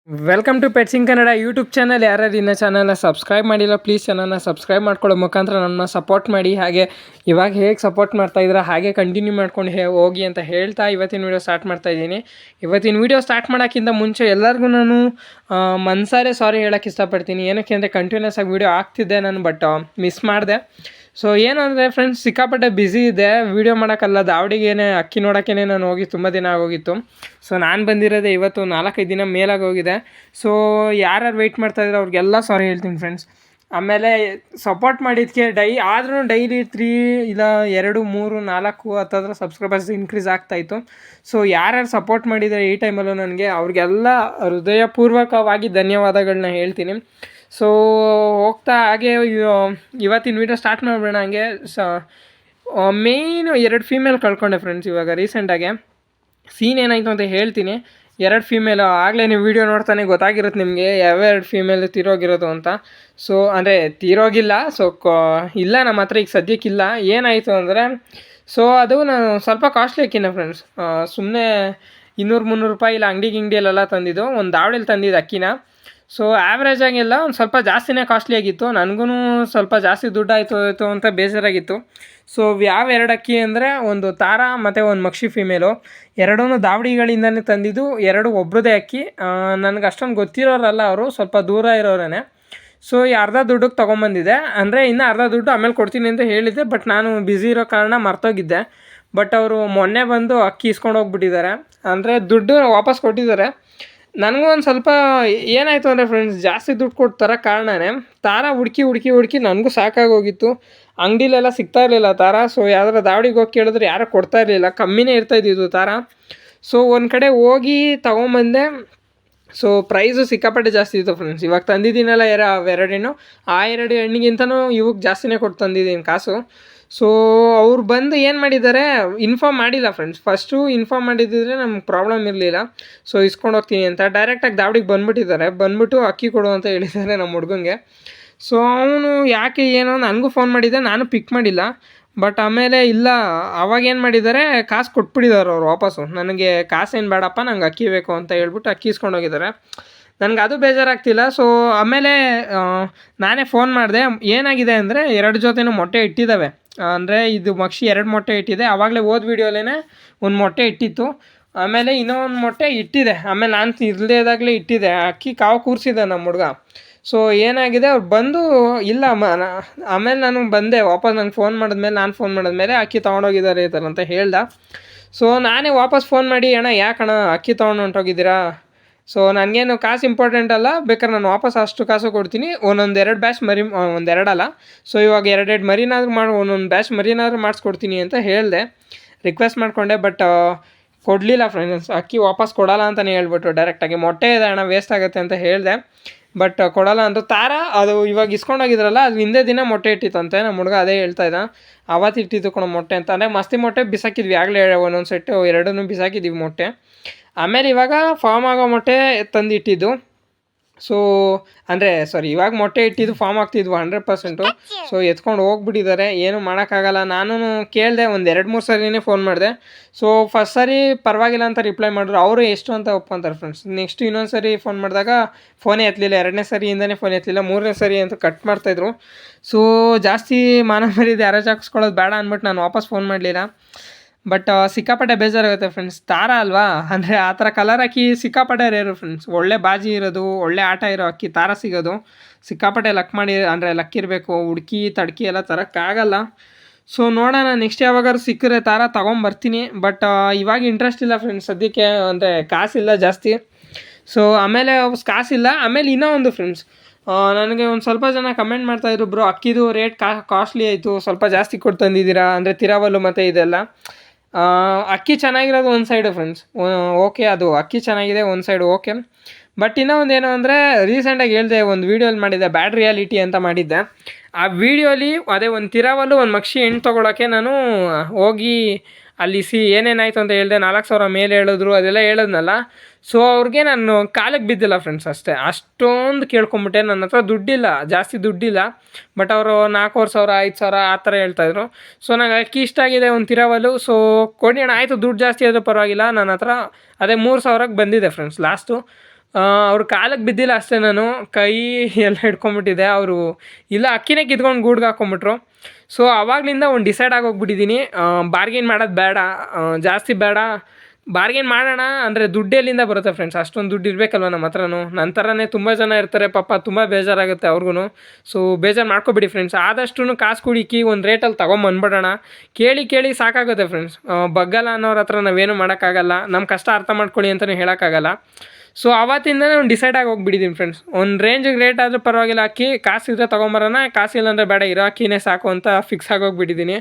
Welcome to ಪೆಟ್ಸಿಂಗ್ Kannada YouTube channel. ಯಾರ್ಯಾರು ಇನ್ನೂ ಚಾನಲ್ನ ಸಬ್ಸ್ಕ್ರೈಬ್ ಮಾಡಿಲ್ಲ ಪ್ಲೀಸ್ ಚಾನಲ್ನ ಸಬ್ಸ್ಕ್ರೈಬ್ ಮಾಡ್ಕೊಳ್ಳೋ ಮುಖಾಂತರ ನನ್ನ ಸಪೋರ್ಟ್ ಮಾಡಿ. ಹಾಗೆ ಇವಾಗ ಹೇಗೆ ಸಪೋರ್ಟ್ ಮಾಡ್ತಾಯಿದ್ರೆ ಹಾಗೆ ಕಂಟಿನ್ಯೂ ಮಾಡ್ಕೊಂಡು ಹೋಗಿ ಅಂತ ಹೇಳ್ತಾ ಇವತ್ತಿನ ವೀಡಿಯೋ ಸ್ಟಾರ್ಟ್ ಮಾಡ್ತಾಯಿದ್ದೀನಿ. ಇವತ್ತಿನ ವೀಡಿಯೋ ಸ್ಟಾರ್ಟ್ ಮಾಡೋಕ್ಕಿಂತ ಮುಂಚೆ ಎಲ್ಲರಿಗೂ ನಾನು ಮನಸಾರೆ ಸಾರಿ ಹೇಳೋಕ್ಕೆ ಇಷ್ಟಪಡ್ತೀನಿ. ಏನಕ್ಕೆ ಅಂದರೆ ಕಂಟಿನ್ಯೂಸ್ ಆಗಿ ವೀಡಿಯೋ ಆಗ್ತಿದ್ದೆ ನಾನು, ಬಟ್ ಮಿಸ್ ಮಾಡಿದೆ. ಸೊ ಏನು ಅಂದರೆ ಫ್ರೆಂಡ್ಸ್, ಸಿಕ್ಕಾಪಟ್ಟೆ ಬ್ಯುಸಿ ಇದೆ, ವೀಡಿಯೋ ಮಾಡೋಕ್ಕಲ್ಲ, ದಾವಡಿಗೇನೆ ಅಕ್ಕಿ ನೋಡೋಕ್ಕೇ ನಾನು ಹೋಗಿ ತುಂಬ ದಿನ ಆಗೋಗಿತ್ತು. ಸೊ ನಾನು ಬಂದಿರೋದೇ ಇವತ್ತು 4-5 ದಿನ ಮೇಲಾಗಿ ಹೋಗಿದೆ. ಸೊ ಯಾರ್ಯಾರು ವೆಯ್ಟ್ ಮಾಡ್ತಾಯಿದ್ರೆ ಅವ್ರಿಗೆಲ್ಲ ಸಾರಿ ಹೇಳ್ತೀನಿ ಫ್ರೆಂಡ್ಸ್. ಆಮೇಲೆ ಸಪೋರ್ಟ್ ಮಾಡಿದ್ದಕ್ಕೆ ಆದ್ರೂ ಡೈಲಿ 3 ಇಲ್ಲ 2, 3, 4 ಹತ್ತತ್ರ ಸಬ್ಸ್ಕ್ರೈಬರ್ಸ್ ಇನ್ಕ್ರೀಸ್ ಆಗ್ತಾಯಿತ್ತು. ಸೊ ಯಾರ್ಯಾರು ಸಪೋರ್ಟ್ ಮಾಡಿದ್ದಾರೆ ಈ ಟೈಮಲ್ಲೂ ನನಗೆ ಅವ್ರಿಗೆಲ್ಲ ಹೃದಯಪೂರ್ವಕವಾಗಿ ಧನ್ಯವಾದಗಳನ್ನ ಹೇಳ್ತೀನಿ. ಸೊ ಹೋಗ್ತಾ ಹಾಗೆ ಇವತ್ತಿನ ವೀಡಿಯೋ ಸ್ಟಾರ್ಟ್ ಮಾಡಿಬಿಡೋಣ. ಹಂಗೆ ಮೇಯ್ನು 2 ಫೀಮೇಲ್ ಕಳ್ಕೊಂಡೆ ಫ್ರೆಂಡ್ಸ್ ಇವಾಗ ರೀಸೆಂಟಾಗೆ. ಸೀನ್ ಏನಾಯಿತು ಅಂತ ಹೇಳ್ತೀನಿ. 2 ಫೀಮೇಲು ಆಗಲೇ ನೀವು ವೀಡಿಯೋ ನೋಡ್ತಾನೆ ಗೊತ್ತಾಗಿರುತ್ತೆ ನಿಮಗೆ ಯಾವ್ಯಾವ ಫೀಮೇಲ್ ತೀರೋಗಿರೋದು ಅಂತ. ಸೊ ಅಂದರೆ ತೀರೋಗಿಲ್ಲ, ಸೊ ಇಲ್ಲ ನಮ್ಮ ಹತ್ರ ಈಗ ಸದ್ಯಕ್ಕಿಲ್ಲ. ಏನಾಯಿತು ಅಂದರೆ, ಸೊ ಅದು ನಾನು ಸ್ವಲ್ಪ ಕಾಸ್ಟ್ಲಿ ಅಕ್ಕಿನ ಫ್ರೆಂಡ್ಸ್, ಸುಮ್ಮನೆ 200-300 ರೂಪಾಯಿ ಇಲ್ಲ ಅಂಗಡಿಯಲ್ಲೆಲ್ಲ ತಂದಿದ್ದು, ಒಂದು ದಾವಡಿಲಿ ತಂದಿದ್ದು ಅಕ್ಕಿನ. ಸೊ ಆ್ಯಾವ್ರೇಜಾಗೆಲ್ಲ ಒಂದು ಸ್ವಲ್ಪ ಜಾಸ್ತಿನೇ ಕಾಸ್ಟ್ಲಿ ಆಗಿತ್ತು. ನನಗೂ ಸ್ವಲ್ಪ ಜಾಸ್ತಿ ದುಡ್ಡು ಆಯಿತು ಅಂತ ಬೇಜಾರಾಗಿತ್ತು. ಸೊ ಯಾವ 2 ಅಕ್ಕಿ ಅಂದರೆ, ಒಂದು ತಾರಾ ಮತ್ತು ಒಂದು ಮಕ್ಷಿ ಫೀಮೇಲು, ಎರಡೂ ದಾವಡಿಗಳಿಂದಲೇ ತಂದಿದ್ದು. 2 ಒಬ್ರದೇ ಅಕ್ಕಿ. ನನಗೆ ಅಷ್ಟೊಂದು ಗೊತ್ತಿರೋರಲ್ಲ, ಅವರು ಸ್ವಲ್ಪ ದೂರ ಇರೋರೇ. ಸೊ ಈ ಅರ್ಧ ದುಡ್ಡಿಗೆ ತೊಗೊಂಬಂದಿದ್ದೆ, ಅಂದರೆ ಇನ್ನೂ ಅರ್ಧ ದುಡ್ಡು ಆಮೇಲೆ ಕೊಡ್ತೀನಿ ಅಂತ ಹೇಳಿದ್ದೆ, ಬಟ್ ನಾನು ಬ್ಯುಸಿ ಇರೋ ಕಾರಣ ಮರ್ತೋಗಿದ್ದೆ. ಬಟ್ ಅವರು ಮೊನ್ನೆ ಬಂದು ಅಕ್ಕಿ ಇಸ್ಕೊಂಡು ಹೋಗ್ಬಿಟ್ಟಿದ್ದಾರೆ, ಅಂದರೆ ದುಡ್ಡು ವಾಪಸ್ ಕೊಟ್ಟಿದ್ದಾರೆ. ನನಗೂ ಒಂದು ಸ್ವಲ್ಪ ಏನಾಯಿತು ಅಂದರೆ ಫ್ರೆಂಡ್ಸ್, ಜಾಸ್ತಿ ದುಡ್ಡು ಕೊಟ್ಟು ತರೋ ಕಾರಣನೇ ತಾರ ಹುಡುಕಿ ನನಗೂ ಸಾಕಾಗೋಗಿತ್ತು. ಅಂಗಡಿಲೆಲ್ಲ ಸಿಗ್ತಾ ಇರಲಿಲ್ಲ ತಾರ. ಸೊ ಯಾವ್ದಾರ ದಾವಡಿಗೆ ಹೋಗಿ ಕೇಳಿದ್ರೆ ಯಾರೂ ಕೊಡ್ತಾ ಇರಲಿಲ್ಲ, ಕಮ್ಮಿನೇ ಇರ್ತಾಯಿದ್ದು ತಾರ. ಸೊ ಒಂದು ಕಡೆ ಹೋಗಿ ತೊಗೊಂಬಂದೆ. ಸೊ ಪ್ರೈಸು ಸಿಕ್ಕಾಪಟ್ಟೆ ಜಾಸ್ತಿ ಇತ್ತು ಫ್ರೆಂಡ್ಸ್. ಇವಾಗ ತಂದಿದ್ದೀನಲ್ಲ 2 ಹೆಣ್ಣು, ಆ 2 ಹೆಣ್ಣಿಗಿಂತನೂ ಇವಾಗ ಜಾಸ್ತಿನೇ ಕೊಟ್ಟು ತಂದಿದ್ದೀನಿ ಕಾಸು. ಸೊ ಅವ್ರು ಬಂದು ಏನು ಮಾಡಿದ್ದಾರೆ, ಇನ್ಫಾರ್ಮ್ ಮಾಡಿಲ್ಲ ಫ್ರೆಂಡ್ಸ್. ಫಸ್ಟು ಇನ್ಫಾರ್ಮ್ ಮಾಡಿದ್ದಿದ್ರೆ ನಮ್ಗೆ ಪ್ರಾಬ್ಲಮ್ ಇರಲಿಲ್ಲ. ಸೊ ಇಸ್ಕೊಂಡು ಹೋಗ್ತೀನಿ ಅಂತ ಡೈರೆಕ್ಟಾಗಿ ದಾವಡಿಗೆ ಬಂದುಬಿಟ್ಟು ಅಕ್ಕಿ ಕೊಡು ಅಂತ ಹೇಳಿದ್ದಾರೆ ನಮ್ಮ ಹುಡ್ಗಂಗೆ. ಸೊ ಅವನು ಯಾಕೆ ಏನೋ ನನಗೂ ಫೋನ್ ಮಾಡಿದ್ದೆ, ನಾನು ಪಿಕ್ ಮಾಡಿಲ್ಲ. ಬಟ್ ಆಮೇಲೆ ಇಲ್ಲ, ಅವಾಗೇನು ಮಾಡಿದ್ದಾರೆ, ಕಾಸು ಕೊಟ್ಬಿಟ್ಟಿದ್ದಾರೆ ಅವ್ರು ವಾಪಸ್ಸು. ನನಗೆ ಕಾಸೇನು ಬೇಡಪ್ಪ, ನಂಗೆ ಅಕ್ಕಿ ಬೇಕು ಅಂತ ಹೇಳ್ಬಿಟ್ಟು ಅಕ್ಕಿ ಇಸ್ಕೊಂಡೋಗಿದ್ದಾರೆ. ನನಗೆ ಅದು ಬೇಜಾರಾಗ್ತಿಲ್ಲ. ಸೊ ಆಮೇಲೆ ನಾನೇ ಫೋನ್ ಮಾಡಿದೆ. ಏನಾಗಿದೆ ಅಂದರೆ, 2 ಜೊತೆನೂ ಮೊಟ್ಟೆ ಇಟ್ಟಿದ್ದಾವೆ. ಅಂದರೆ ಇದು ಮಕ್ಷಿ 2 ಮೊಟ್ಟೆ ಇಟ್ಟಿದೆ. ಆವಾಗಲೇ ಹೋದ ವೀಡಿಯೋಲೇ ಒಂದು ಮೊಟ್ಟೆ ಇಟ್ಟಿತ್ತು. ಆಮೇಲೆ ಇನ್ನೊಂದು ಮೊಟ್ಟೆ ಇಟ್ಟಿದೆ. ಆಮೇಲೆ ನಾನು ಇಲ್ಲದೇ ಇದ್ದಾಗಲೇ ಇಟ್ಟಿದೆ. ಅಕ್ಕಿ ಕಾವು ಕೂರಿಸಿದೆ ನಮ್ಮ ಹುಡುಗ. ಸೊ ಏನಾಗಿದೆ, ಅವ್ರು ಬಂದು ಇಲ್ಲ ಆಮೇಲೆ ನಾನು ಬಂದೆ ವಾಪಸ್. ನಂಗೆ ಫೋನ್ ಮಾಡಿದ್ಮೇಲೆ ಅಕ್ಕಿ ತೊಗೊಂಡೋಗಿದ್ದಾರೆ ಈ ಥರ ಅಂತ ಹೇಳ್ದೆ. ಸೊ ನಾನೇ ವಾಪಸ್ ಫೋನ್ ಮಾಡಿ, ಅಣ್ಣ ಯಾಕಣ್ಣ ಅಕ್ಕಿ ತೊಗೊಂಡು ಹೊಂಟೋಗಿದ್ದೀರಾ? ಸೊ ನನಗೇನು ಕಾಸು ಇಂಪಾರ್ಟೆಂಟ್ ಅಲ್ಲ, ಬೇಕಾದ್ರೆ ನಾನು ವಾಪಸ್ ಅಷ್ಟು ಕಾಸು ಕೊಡ್ತೀನಿ. 2 ಬ್ಯಾಚ್ ಮರಿ, 2 ಅಲ್ಲ, ಸೊ ಇವಾಗ 2 ಮರಿನಾದ್ರೂ ಒಂದೊಂದು ಬ್ಯಾಚ್ ಮರಿನಾದ್ರೂ ಮಾಡಿಸ್ಕೊಡ್ತೀನಿ ಅಂತ ಹೇಳಿದೆ, ರಿಕ್ವೆಸ್ಟ್ ಮಾಡಿಕೊಂಡೆ. ಬಟ್ ಕೊಡಲಿಲ್ಲ ಫ್ರೆಂಡ್ಸ್. ಅಕ್ಕಿ ವಾಪಸ್ ಕೊಡೋಲ್ಲ ಅಂತಲೇ ಹೇಳ್ಬಿಟ್ರು ಡೈರೆಕ್ಟಾಗಿ. ಮೊಟ್ಟೆ ಇದೆ ಅಣ್ಣ, ವೇಸ್ಟ್ ಆಗುತ್ತೆ ಅಂತ ಹೇಳಿದೆ, ಬಟ್ ಕೊಡೋಲ್ಲ ಅಂದರು. ತಾರ ಅದು ಇವಾಗ ಇಸ್ಕೊಂಡೋಗಿದ್ರಲ್ಲ, ಅದು ಹಿಂದೆ ದಿನ ಮೊಟ್ಟೆ ಇಟ್ಟಿತ್ತಂತೆ. ನಮ್ಮ ಹುಡುಗ ಅದೇ ಹೇಳ್ತಾ ಇದ್ದ, ಅವತ್ತು ಇಟ್ಟಿದ್ದು ಕೊಡೋ ಮೊಟ್ಟೆ ಅಂತ. ಅಂದರೆ ಮಸ್ತಿ ಮೊಟ್ಟೆ ಬಿಸಾಕಿದ್ವಿ ಆಗಲೇ, ಒಂದೊಂದು ಸೆಟ್ಟು 2 ಬಿಸಾಕಿದ್ದೀವಿ ಮೊಟ್ಟೆ. ಆಮೇಲೆ ಇವಾಗ ಫಾರ್ಮ್ ಆಗೋ ಮೊಟ್ಟೆ ತಂದಿಟ್ಟಿದ್ದು. ಸೊ ಅಂದರೆ ಇವಾಗ ಮೊಟ್ಟೆ ಇಟ್ಟಿದ್ದು ಫಾರ್ಮ್ ಆಗ್ತಿದ್ವು 100%. ಸೊ ಎತ್ಕೊಂಡು ಹೋಗ್ಬಿಟ್ಟಿದ್ದಾರೆ, ಏನೂ ಮಾಡೋಕ್ಕಾಗಲ್ಲ. ನಾನು ಕೇಳಿದೆ, ಒಂದು 2-3 ಸರಿನೇ ಫೋನ್ ಮಾಡಿದೆ. ಸೊ ಫಸ್ಟ್ ಸರಿ ಪರವಾಗಿಲ್ಲ ಅಂತ ರಿಪ್ಲೈ ಮಾಡಿದ್ರು. ಅವರು ಎಷ್ಟು ಅಂತ ಒಪ್ಕೊಂತಾರೆ ಫ್ರೆಂಡ್ಸ್. ನೆಕ್ಸ್ಟ್ ಇನ್ನೊಂದು ಸರಿ ಫೋನ್ ಮಾಡಿದಾಗ ಫೋನೇ ಎತ್ತಲಿಲ್ಲ. 2ನೇ ಸರಿಯಿಂದನೇ ಫೋನ್ ಎತ್ತಲಿಲ್ಲ. 3ನೇ ಸರಿ ಅಂತ ಕಟ್ ಮಾಡ್ತಾಯಿದ್ರು. ಸೊ ಜಾಸ್ತಿ ಮಾನ ಮರ್ಯಾದೆ ಹರಾಜು ಹಾಕಿಸ್ಕೊಳ್ಳೋದು ಬೇಡ ಅಂದ್ಬಿಟ್ಟು ನಾನು ವಾಪಸ್ ಫೋನ್ ಮಾಡಲಿಲ್ಲ. ಬಟ್ ಸಿಕ್ಕಾಪಟ್ಟೆ ಬೇಜಾರಾಗುತ್ತೆ ಫ್ರೆಂಡ್ಸ್. ತಾರ ಅಲ್ವಾ, ಅಂದರೆ ಆ ಥರ ಕಲರ್ ಅಕ್ಕಿ ಸಿಕ್ಕಾಪಟ್ಟೆ ರೇರು ಫ್ರೆಂಡ್ಸ್. ಒಳ್ಳೆ ಬಾಜಿ ಇರೋದು, ಒಳ್ಳೆ ಆಟ ಇರೋ ಅಕ್ಕಿ ತಾರ ಸಿಗೋದು ಸಿಕ್ಕಾಪಟ್ಟೆ ಲಕ್ ಇರಬೇಕು. ಹುಡುಕಿ ತಡ್ಕಿ ಎಲ್ಲ ತರೋಕ್ಕಾಗಲ್ಲ. ಸೊ ನೋಡೋಣ, ನೆಕ್ಸ್ಟ್ ಯಾವಾಗಾದ್ರು ಸಿಕ್ಕರೆ ತಾರ ತೊಗೊಂಬರ್ತೀನಿ. ಬಟ್ ಇವಾಗ ಇಂಟ್ರೆಸ್ಟ್ ಇಲ್ಲ ಫ್ರೆಂಡ್ಸ್ ಸದ್ಯಕ್ಕೆ, ಅಂದರೆ ಕಾಸಿಲ್ಲ ಜಾಸ್ತಿ. ಸೊ ಆಮೇಲೆ ಕಾಸಿಲ್ಲ. ಆಮೇಲೆ ಇನ್ನೂ ಒಂದು ಫ್ರೆಂಡ್ಸ್, ನನಗೆ ಒಂದು ಸ್ವಲ್ಪ ಜನ ಕಮೆಂಟ್ ಮಾಡ್ತಾಯಿದ್ರು, ಬ್ರೋ ಅಕ್ಕಿದು ರೇಟ್ ಕಾಸ್ಟ್ಲಿ ಆಯಿತು, ಸ್ವಲ್ಪ ಜಾಸ್ತಿ ಕೊಟ್ಟು ತಂದಿದ್ದೀರಾ, ಅಂದರೆ ತಿರಾವಲು ಮತ್ತು ಇದೆಲ್ಲ. ಅಕ್ಕಿ ಚೆನ್ನಾಗಿರೋದು ಒಂದು ಸೈಡು ಫ್ರೆಂಡ್ಸ್, ಓಕೆ, ಅದು ಅಕ್ಕಿ ಚೆನ್ನಾಗಿದೆ ಒಂದು ಸೈಡು ಓಕೆ. ಬಟ್ ಇನ್ನೂ ಒಂದು ಏನು ಅಂದರೆ, ರೀಸೆಂಟಾಗಿ ಹೇಳಿದೆ, ಒಂದು ವೀಡಿಯೋಲಿ ಮಾಡಿದ್ದೆ, ಬ್ಯಾಡ್ ರಿಯಾಲಿಟಿ ಅಂತ ಮಾಡಿದ್ದೆ. ಆ ವೀಡಿಯೋಲಿ ಅದೇ ಒಂದು ತಿರಾವಲು ಒಂದು ಮಕ್ಷಿ ಹೆಣ್ಣು ತೊಗೊಳಕ್ಕೆ ನಾನು ಹೋಗಿ ಅಲ್ಲಿ ಏನೇನಾಯಿತು ಅಂತ ಹೇಳಿದೆ. 4,000 ಮೇಲೆ ಹೇಳಿದ್ರು, ಅದೆಲ್ಲ ಹೇಳಿದ್ನಲ್ಲ. ಸೊ ಅವ್ರಿಗೆ ನಾನು ಕಾಲಿಗೆ ಬಿದ್ದಿಲ್ಲ ಫ್ರೆಂಡ್ಸ್ ಅಷ್ಟೇ. ಅಷ್ಟೊಂದು ಕೇಳ್ಕೊಂಬಿಟ್ಟೆ. ನನ್ನ ಹತ್ರ ದುಡ್ಡಿಲ್ಲ, ಜಾಸ್ತಿ ದುಡ್ಡಿಲ್ಲ. ಬಟ್ ಅವರು 4,000 5,000 ಆ ಥರ ಹೇಳ್ತಾಯಿದ್ರು. ಸೊ ನನಗೆ ಅಕ್ಕಿ ಇಷ್ಟ ಆಗಿದೆ ಒಂದು ತಿರಾವಲು. ಸೊ ಕೊಡಿ ಅಣ್ಣ, ಆಯಿತು ದುಡ್ಡು ಜಾಸ್ತಿ ಆದರೂ ಪರವಾಗಿಲ್ಲ, ನನ್ನ ಹತ್ರ ಅದೇ 3,000ಕ್ಕೆ ಬಂದಿದೆ ಫ್ರೆಂಡ್ಸ್ ಲಾಸ್ಟು. ಅವ್ರ ಕಾಲಕ್ಕೆ ಬಿದ್ದಿಲ್ಲ ಅಷ್ಟೇ, ನಾನು ಕೈ ಎಲ್ಲ ಹಿಡ್ಕೊಂಬಿಟ್ಟಿದ್ದೆ. ಅವರು ಇಲ್ಲ ಅಕ್ಕಿನೇ ಕಿತ್ಕೊಂಡು ಗೂಡ್ಗೆ ಹಾಕ್ಕೊಂಬಿಟ್ರು. ಸೊ ಆವಾಗಲಿಂದ ಒಂದು ಡಿಸೈಡ್ ಆಗೋಗ್ಬಿಟ್ಟಿದ್ದೀನಿ, ಬಾರ್ಗೇನ್ ಮಾಡೋದು ಬೇಡ, ಜಾಸ್ತಿ ಬೇಡ, ಬಾರ್ಗೇನ್ ಮಾಡೋಣ ಅಂದರೆ ದುಡ್ಡು ಎಲ್ಲಿಂದ ಬರುತ್ತೆ ಫ್ರೆಂಡ್ಸ್, ಅಷ್ಟೊಂದು ದುಡ್ಡು ಇರಬೇಕಲ್ವ ನಮ್ಮ ಹತ್ರನೂ. ನನ್ನ ಥರನೇ ತುಂಬ ಜನ ಇರ್ತಾರೆ ಪಾಪ, ತುಂಬ ಬೇಜಾರಾಗುತ್ತೆ ಅವ್ರಿಗೂ. ಸೊ ಬೇಜಾರು ಮಾಡ್ಕೊಬಿಡಿ ಫ್ರೆಂಡ್ಸ್, ಆದಷ್ಟು ಕಾಸು ಕುಡಿಕಿ ಒಂದು ರೇಟಲ್ಲಿ ತೊಗೊಂಬಂದ್ಬಿಡೋಣ. ಕೇಳಿ ಕೇಳಿ ಸಾಕಾಗುತ್ತೆ ಫ್ರೆಂಡ್ಸ್. ಬಗ್ಗಲ್ಲ ಅನ್ನೋರ ಹತ್ರ ನಾವೇನು ಮಾಡೋಕ್ಕಾಗಲ್ಲ, ನಮ್ಮ ಕಷ್ಟ ಅರ್ಥ ಮಾಡ್ಕೊಳ್ಳಿ ಅಂತಲೂ ಹೇಳೋಕ್ಕಾಗಲ್ಲ. ಸೊ ಆವತ್ತಿಂದನೇ ಒಂದು ಡಿಸೈಡ್ ಆಗಿ ಹೋಗ್ಬಿಟ್ಟಿದ್ದೀನಿ ಫ್ರೆಂಡ್ಸ್, ಒಂದು ರೇಂಜಿಗೆ ರೇಟ್ ಆದರೂ ಪರವಾಗಿಲ್ಲ, ಅಕ್ಕಿ ಕಾಸಿದ್ರೆ ತೊಗೊಂಬರೋಣ, ಕಾಸಿಲ್ಲ ಅಂದರೆ ಬೇಡ, ಇರೋ ಅಕ್ಕಿನೇ ಸಾಕು ಅಂತ ಫಿಕ್ಸ್ ಆಗೋಗ್ಬಿಟ್ಟಿದ್ದೀನಿ.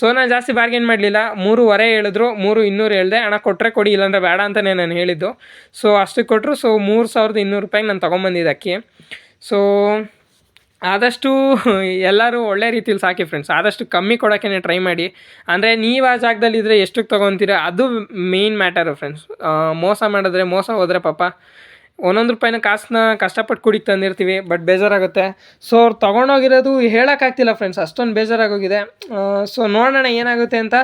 ಸೊ ನಾನು ಜಾಸ್ತಿ ಬಾರ್ಗೇನ್ ಮಾಡಲಿಲ್ಲ, 3.25 ಹೇಳಿದ್ರು, 3,200 ಹೇಳಿದೆ. ಹಣ ಕೊಟ್ಟರೆ ಕೊಡಿ, ಇಲ್ಲಾಂದರೆ ಬೇಡ ಅಂತಲೇ ನಾನು ಹೇಳಿದ್ದು. ಸೊ ಅಷ್ಟಕ್ಕೆ ಕೊಟ್ಟರು. ಸೊ 3,200 ರೂಪಾಯಿಗೆ ನಾನು ತೊಗೊಂಬಂದಿದ್ದೆ ಅಕ್ಕಿ. ಸೊ ಆದಷ್ಟು ಎಲ್ಲರೂ ಒಳ್ಳೆ ರೀತಿಲಿ ಸಾಕಿ ಫ್ರೆಂಡ್ಸ್, ಆದಷ್ಟು ಕಮ್ಮಿ ಕೊಡೋಕ್ಕೆ ಟ್ರೈ ಮಾಡಿ. ಅಂದರೆ ನೀವು ಆ ಜಾಗದಲ್ಲಿದ್ದರೆ ಎಷ್ಟಕ್ಕೆ ತೊಗೊತೀರ, ಅದು ಮೇಯ್ನ್ ಮ್ಯಾಟರು ಫ್ರೆಂಡ್ಸ್. ಮೋಸ ಮಾಡಿದ್ರೆ, ಮೋಸ ಹೋದರೆ ಪಾಪ ಒಂದೊಂದು ರೂಪಾಯಿನ ಕಾಸನ್ನ ಕಷ್ಟಪಟ್ಟು ಕುಡಿಗೆ ತಂದಿರ್ತೀವಿ, ಬಟ್ ಬೇಜಾರಾಗುತ್ತೆ. ಸೊ ಅವ್ರು ತೊಗೊಂಡೋಗಿರೋದು ಹೇಳೋಕ್ಕಾಗ್ತಿಲ್ಲ ಫ್ರೆಂಡ್ಸ್, ಅಷ್ಟೊಂದು ಬೇಜಾರಾಗೋಗಿದೆ. ಸೊ ನೋಡೋಣ ಏನಾಗುತ್ತೆ ಅಂತ.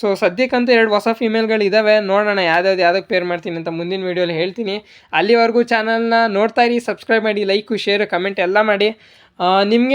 ಸೊ ಸದ್ಯಕ್ಕಂತೂ 2 ಹೊಸ ಫೀಮೇಲ್ಗಳಿದ್ದಾವೆ, ನೋಡೋಣ ಯಾವುದಕ್ಕೆ ಪೇರ್ ಮಾಡ್ತೀನಿ ಅಂತ ಮುಂದಿನ ವೀಡಿಯೋಲಿ ಹೇಳ್ತೀನಿ. ಅಲ್ಲಿವರೆಗೂ ಚಾನಲ್ನ ನೋಡ್ತಾಯಿರಿ, ಸಬ್ಸ್ಕ್ರೈಬ್ ಮಾಡಿ, ಲೈಕು, ಶೇರು, ಕಮೆಂಟ್ ಎಲ್ಲ ಮಾಡಿ. ನಿಮಗೆ